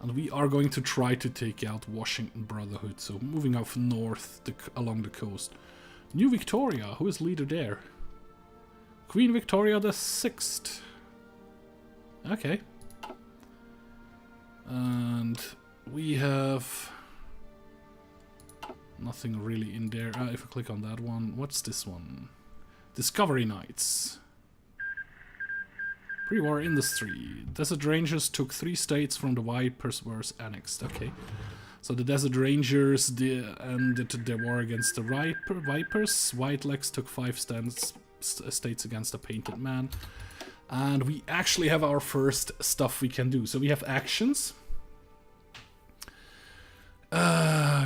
And we are going to try to take out Washington Brotherhood. So moving off north along the coast. New Victoria, who is leader there? Queen Victoria the 6th. Okay. And we have nothing really in there. If I click on that one, what's this one? Discovery Knights. Pre-war industry. Desert Rangers took 3 states from the Vipers were annexed. Okay. So the Desert Rangers ended their war against the Vipers. Whitelegs took 5 states against the Painted Man. And we actually have our first stuff we can do. So we have actions.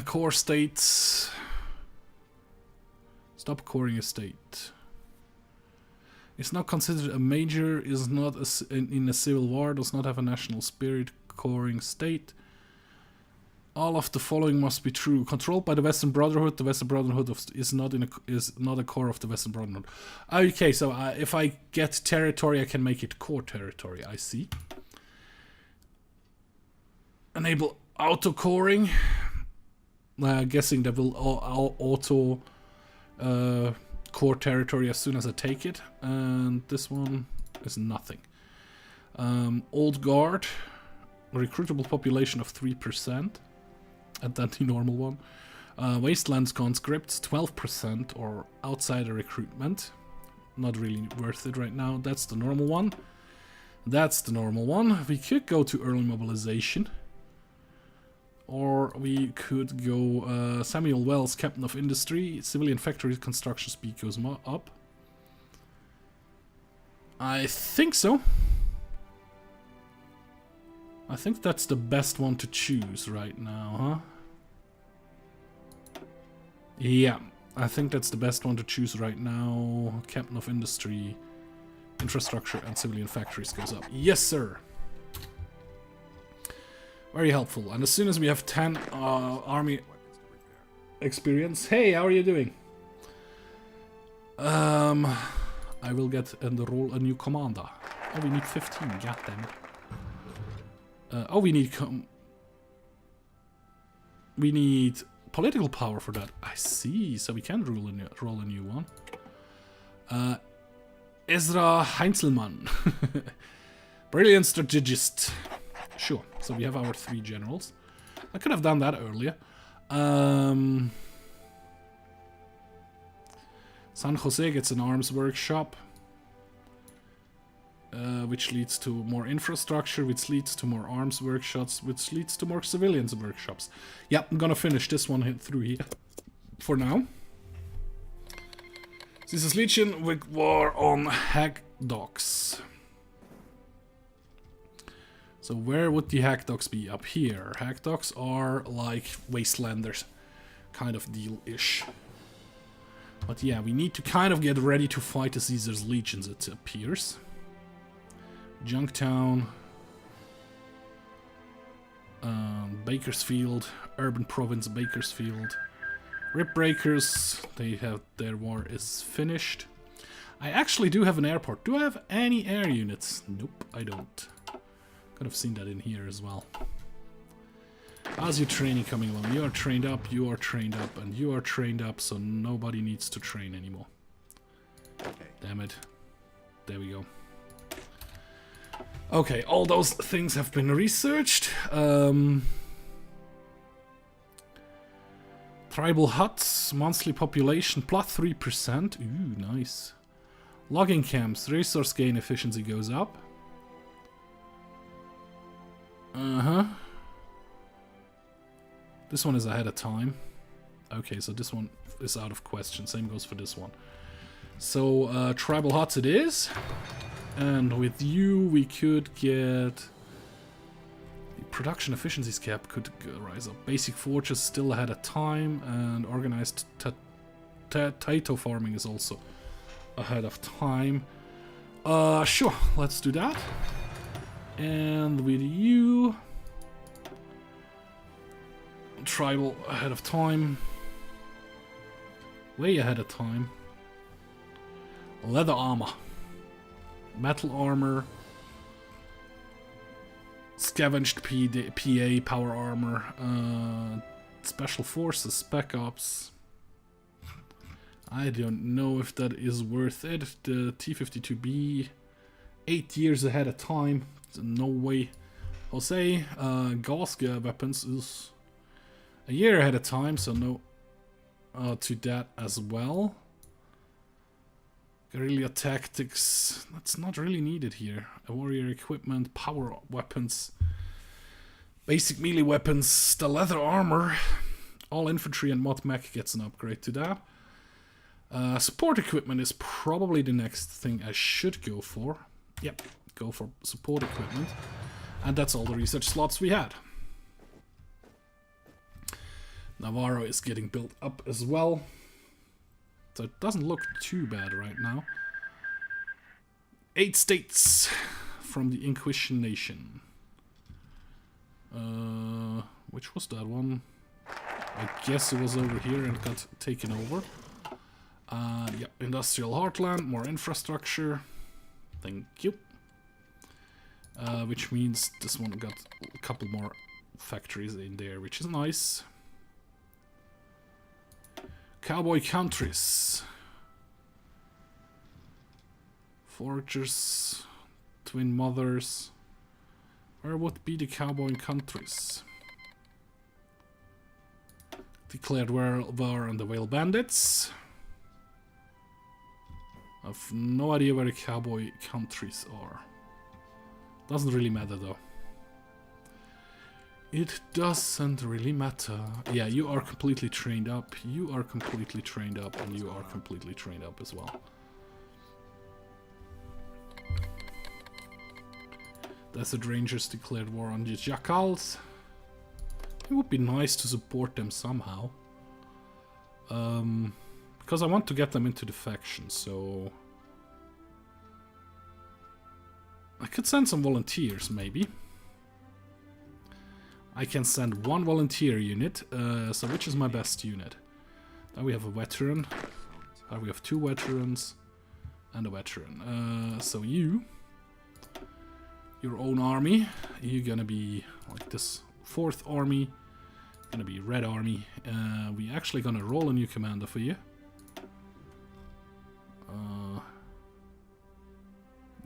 Core states. Stop coring a state. Is not considered a major, is not in a civil war, does not have a national spirit, coring state. All of the following must be true. Controlled by the Western Brotherhood. The Western Brotherhood is not a core of the Western Brotherhood. Okay, so if I get territory, I can make it core territory. I see. Enable auto coring. Guessing that will auto core territory as soon as I take it. And this one is nothing. Old Guard. Recruitable population of 3%. And then the normal one. Wastelands conscripts 12% or outsider recruitment. Not really worth it right now. That's the normal one. That's the normal one. We could go to early mobilization. Or we could go Samuel Wells, Captain of Industry. Civilian factory construction speed goes up. I think so. I think that's the best one to choose right now, huh? Yeah, I think that's the best one to choose right now. Captain of Industry, Infrastructure and Civilian Factories goes up. Yes, sir! Very helpful. And as soon as we have 10 army experience... Hey, how are you doing? I will get enroll a new commander. Oh, we need 15, goddammit. Oh, we need political power for that. I see. So we can roll a new one. Ezra Heinzelmann. Brilliant strategist. Sure. So we have our 3 generals. I could have done that earlier. San Jose gets an arms workshop. Which leads to more infrastructure, which leads to more arms workshops, which leads to more civilians workshops. Yeah, I'm gonna finish this one through here for now. This is Legion with war on Hag Docks. So where would the Hag Docks be? Up here. Hag Docks are like Wastelanders kind of deal-ish. But yeah, we need to kind of get ready to fight the Caesar's legions, it appears. Junktown, Bakersfield, Urban Province, Bakersfield, Ripbreakers. They have their war is finished. I actually do have an airport. Do I have any air units? Nope, I don't. Could have seen that in here as well. How's your training coming along? You are trained up, you are trained up, and you are trained up, so nobody needs to train anymore. Okay. Damn it. There we go. Okay, all those things have been researched. Tribal huts, monthly population plus 3%. Ooh, nice. Logging camps, resource gain efficiency goes up. This one is ahead of time. Okay, so this one is out of question. Same goes for this one. So, tribal huts it is. And with you, we could get... The production efficiencies cap could rise up. Basic forges still ahead of time. And organized Taito farming is also ahead of time. Sure, let's do that. And with you... Tribal ahead of time. Way ahead of time. Leather armor. Metal armor. Scavenged PA, power armor, special forces, spec ops. I don't know if that is worth it. The T-52B, 8 years ahead of time. No way. Jose, Gauska weapons is a year ahead of time, so no to that as well. Guerrilla tactics, that's not really needed here. A warrior equipment, power weapons, basic melee weapons, the leather armor. All infantry and mod mech gets an upgrade to that. Support equipment is probably the next thing I should go for. Yep, go for support equipment. And that's all the research slots we had. Navarro is getting built up as well. So it doesn't look too bad right now. 8 states from the Inquisition Nation. Which was that one? I guess it was over here and got taken over. Yep, Industrial Heartland, more infrastructure. Thank you. Which means this one got a couple more factories in there, which is nice. Cowboy countries. Foragers, Twin Mothers. Where would be the cowboy countries? Declared war on the Whale Bandits. I've no idea where the cowboy countries are. Doesn't really matter though. It doesn't really matter. Yeah, you are completely trained up. You are completely trained up, and you are completely trained up as well. Desert Rangers declared war on the Jackals. It would be nice to support them somehow. Because I want to get them into the faction, so... I could send some volunteers, maybe. I can send 1 volunteer unit, so which is my best unit? Now we have a veteran. Now we have 2 veterans. And a veteran. So you... Your own army. You're gonna be like this 4th army. Gonna be Red Army. We actually gonna roll a new commander for you.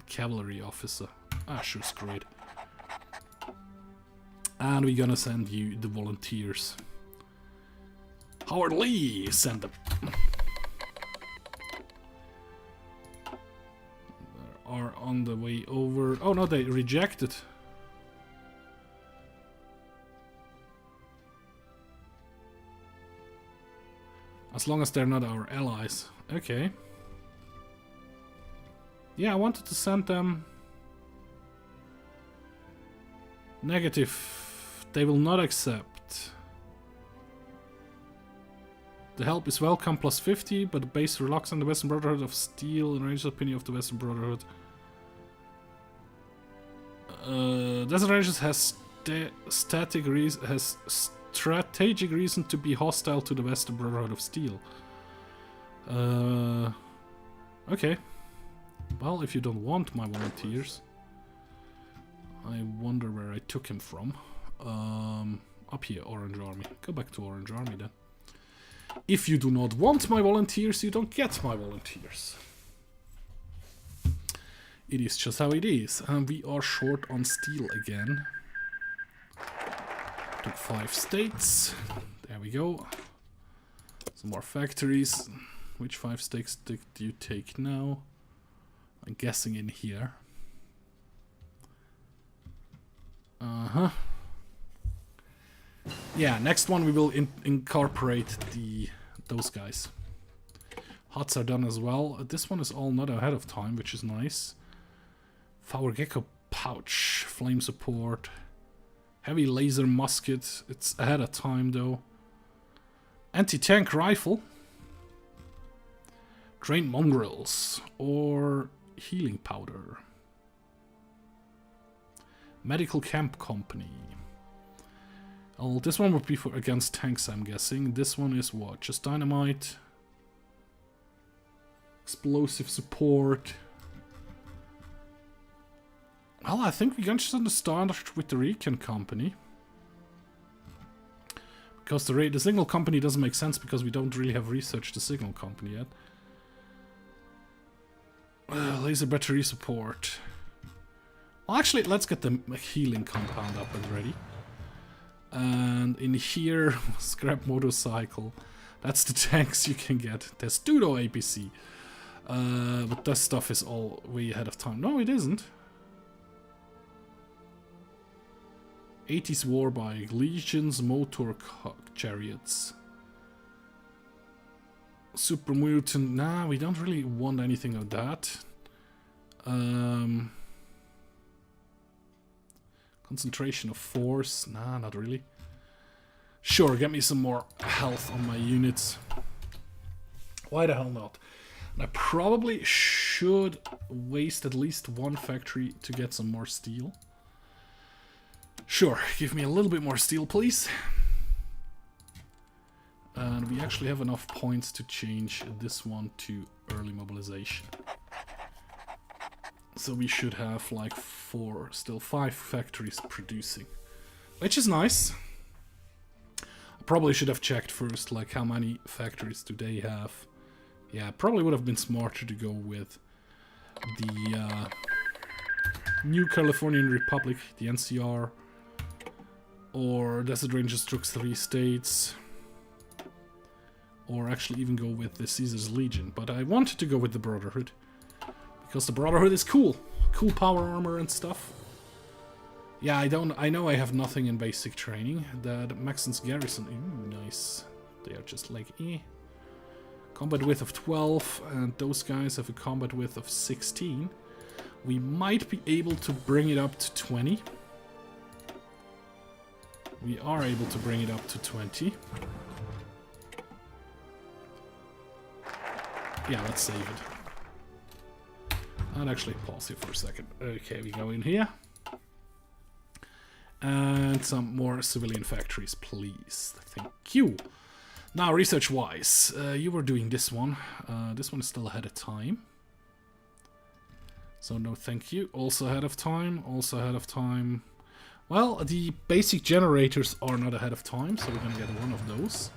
Cavalry officer. Ah, sure, great. And we're gonna send you the volunteers. Howard Lee, send them. They are on the way over. Oh no, they rejected. As long as they're not our allies. Okay. Yeah, I wanted to send them... Negative. They will not accept. The help is welcome, plus 50, but the base relocks on the Western Brotherhood of Steel and Rangers' opinion of the Western Brotherhood. Desert Rangers has strategic reason to be hostile to the Western Brotherhood of Steel. Okay. Well, if you don't want my volunteers, I wonder where I took him from. Up here, Orange Army. Go back to Orange Army then. If you do not want my volunteers, you don't get my volunteers. It is just how it is. And we are short on steel again. Took 5 states. There we go. Some more factories. Which 5 states did you take now? I'm guessing in here. Uh-huh. Yeah, next one we will incorporate those guys. Huts are done as well. This one is all not ahead of time, which is nice. Flower Gecko pouch, flame support, heavy laser musket. It's ahead of time though. Anti-tank rifle, trained mongrels, or healing powder. Medical camp company. Oh, this one would be for against tanks, I'm guessing. This one is what? Just dynamite, explosive support. Well, I think we're going to start with the Recon Company. Because the Signal Company doesn't make sense because we don't really have researched the Signal Company yet. Laser battery support. Well, actually, let's get the healing compound up and ready. And in here, scrap motorcycle. That's the tanks you can get. There's Pseudo APC. But that stuff is all way ahead of time. No, it isn't. 80s war bike, legions, motor chariots. Super mutant. Nah, we don't really want anything of that. Concentration of force. Nah, not really. Sure, get me some more health on my units. Why the hell not? And I probably should waste at least one factory to get some more steel. Sure, give me a little bit more steel, please. And we actually have enough points to change this one to early mobilization. So we should have like still 5 factories producing. Which is nice. I probably should have checked first, like how many factories do they have. Yeah, probably would have been smarter to go with the New Californian Republic, the NCR. Or Desert Rangers Troops 3 States. Or actually even go with the Caesar's Legion. But I wanted to go with the Brotherhood. Because the Brotherhood is cool. Cool power armor and stuff. Yeah, I know I have nothing in basic training. The Maxon's Garrison, ooh, nice. They are just like, eh. Combat width of 12, and those guys have a combat width of 16. We might be able to bring it up to 20. We are able to bring it up to 20. Yeah, let's save it. I'll actually pause here for a second. Okay, we go in here. And some more civilian factories, please. Thank you. Now, research-wise, you were doing this one. This one is still ahead of time. So no thank you. Also ahead of time. Also ahead of time. Well, the basic generators are not ahead of time, so we're gonna get one of those.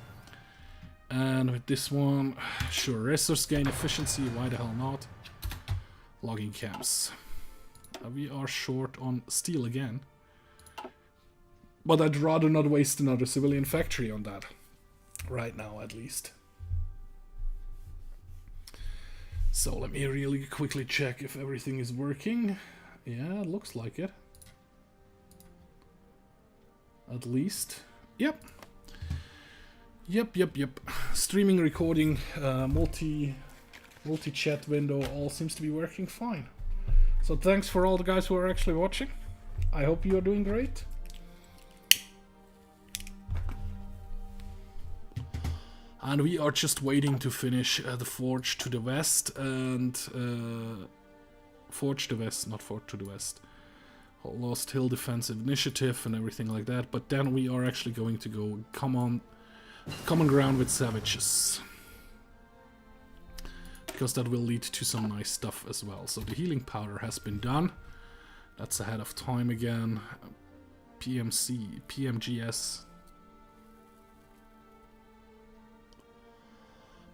And with this one, sure, resource gain efficiency, why the hell not? Logging camps. We are short on steel again. But I'd rather not waste another civilian factory on that. Right now, at least. So let me really quickly check if everything is working. Yeah, it looks like it. At least. Yep. Yep. Streaming, recording, multi-chat window, all seems to be working fine. So thanks for all the guys who are actually watching. I hope you are doing great. And we are just waiting to finish the Forge to the West and Forge to the West, not Forge to the West. Lost Hill Defensive Initiative and everything like that. But then we are actually going to go common ground with Savages. Because that will lead to some nice stuff as well. So the healing powder has been done. That's ahead of time again. PMGS.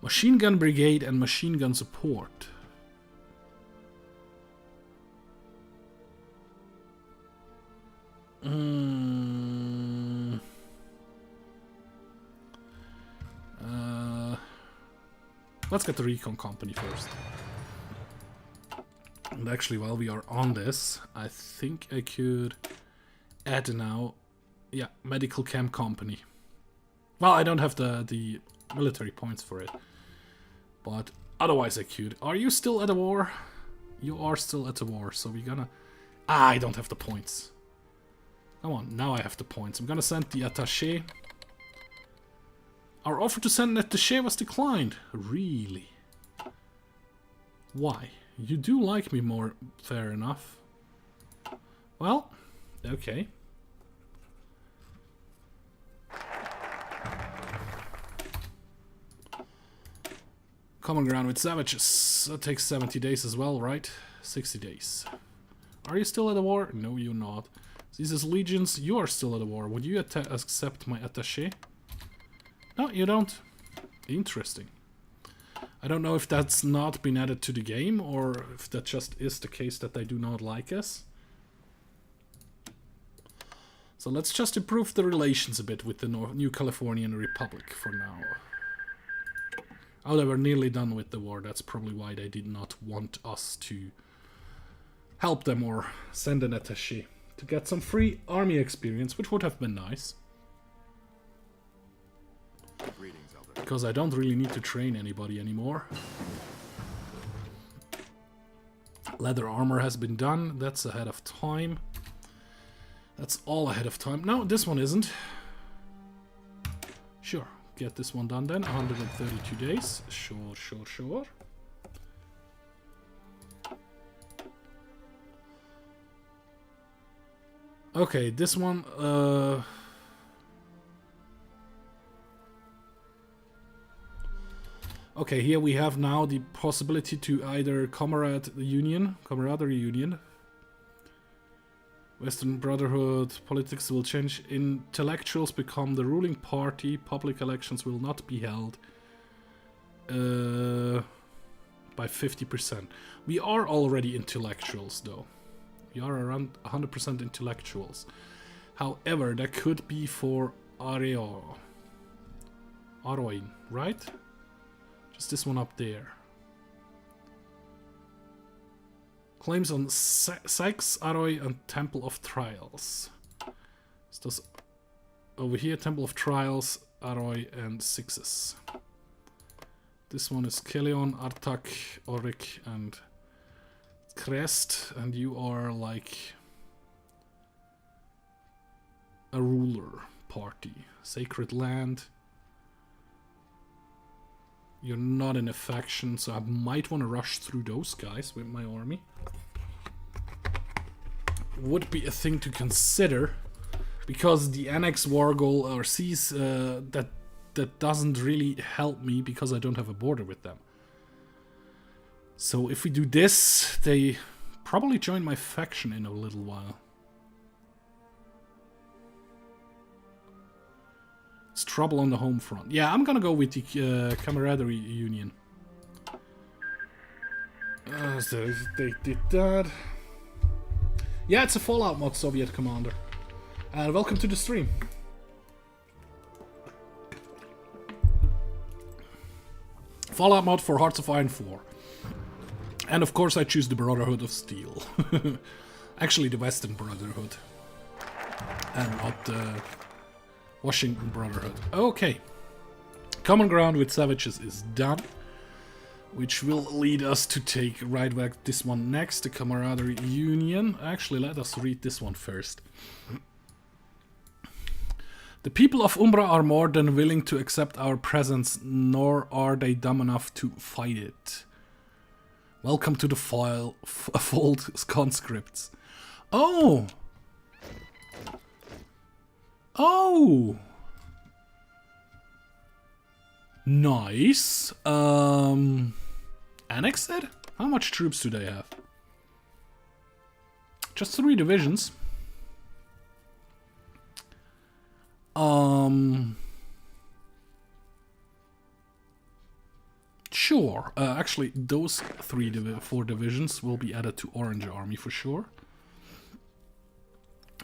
Machine Gun Brigade and Machine Gun Support. Let's get the Recon Company first. And actually, while we are on this, I think I could add now, yeah, Medical Camp Company. Well, I don't have the military points for it, but otherwise I could. Are you still at a war? You are still at a war, so we're gonna... I don't have the points. Come on, now I have the points. I'm gonna send the attaché. Our offer to send an attaché was declined. Really? Why? You do like me more, fair enough. Well, okay. Common ground with Savages. That takes 70 days as well, right? 60 days. Are you still at the war? No, you're not. These legions, you are still at the war. Would you accept my attaché? No, you don't. Interesting. I don't know if that's not been added to the game, or if that just is the case that they do not like us. So let's just improve the relations a bit with the New Californian Republic for now. Oh, they were nearly done with the war. That's probably why they did not want us to help them or send an attaché. To get some free army experience, which would have been nice. Because I don't really need to train anybody anymore. Leather armor has been done. That's ahead of time. That's all ahead of time. No, this one isn't. Sure, get this one done then. 132 days. Sure, sure, sure. Okay, this one... Okay, here we have now the possibility to either camaraderie union, Western Brotherhood, politics will change, intellectuals become the ruling party, public elections will not be held by 50%. We are already intellectuals though. We are around 100% intellectuals. However, that could be for Aroin, right? Just this one up there. Claims on Sykes, Arroy, and Temple of Trials. So this over here, Temple of Trials, Arroy, and Sixes. This one is Kelion, Artak, Orik, and Crest, and you are like a ruler party. Sacred Land. You're not in a faction, so I might want to rush through those guys with my army. Would be a thing to consider, because the Annex War goal or sees that doesn't really help me because I don't have a border with them. So if we do this, they probably join my faction in a little while. It's trouble on the home front. Yeah, I'm gonna go with the camaraderie union. So they did that. Yeah, it's a Fallout mod, Soviet Commander. And welcome to the stream. Fallout mod for Hearts of Iron 4. And of course I choose the Brotherhood of Steel. Actually the Western Brotherhood. And not the Washington Brotherhood. Okay. Common ground with savages is done. Which will lead us to take right back this one next, the Camaraderie Union. Actually, let us read this one first. The people of Umbra are more than willing to accept our presence, nor are they dumb enough to fight it. Welcome to the fold conscripts. Oh! Oh! Nice. Annexed it? How much troops do they have? Just 3 divisions. Sure. Actually, those 4 divisions will be added to Orange Army for sure.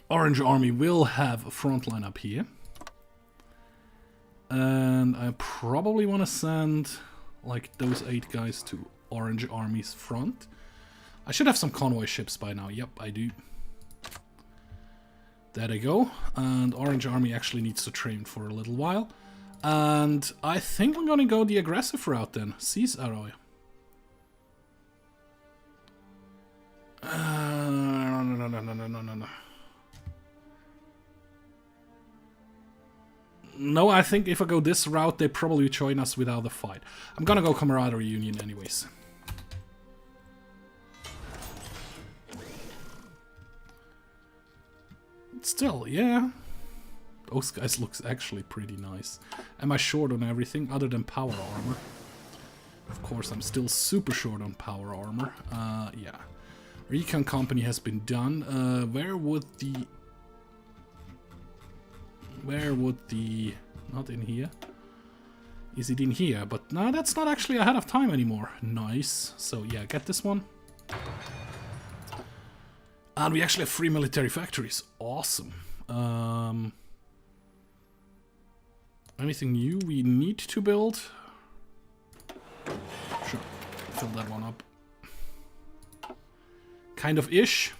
Orange Army will have a front line up here. And I probably want to send like those 8 guys to Orange Army's front. I should have some convoy ships by now. Yep, I do. There they go. And Orange Army actually needs to train for a little while. And I think I'm gonna go the aggressive route then. Seize Arroy. No. No, I think if I go this route, they probably join us without a fight. I'm gonna go Camaraderie Union anyways. Still, yeah. Those guys looks actually pretty nice. Am I short on everything other than power armor? Of course, I'm still super short on power armor. Yeah. Recon company has been done. Where would the... Not in here. Is it in here? But no, that's not actually ahead of time anymore. Nice. So yeah, get this one. And we actually have 3 military factories. Awesome. Anything new we need to build? Sure. Fill that one up. Kind of ish.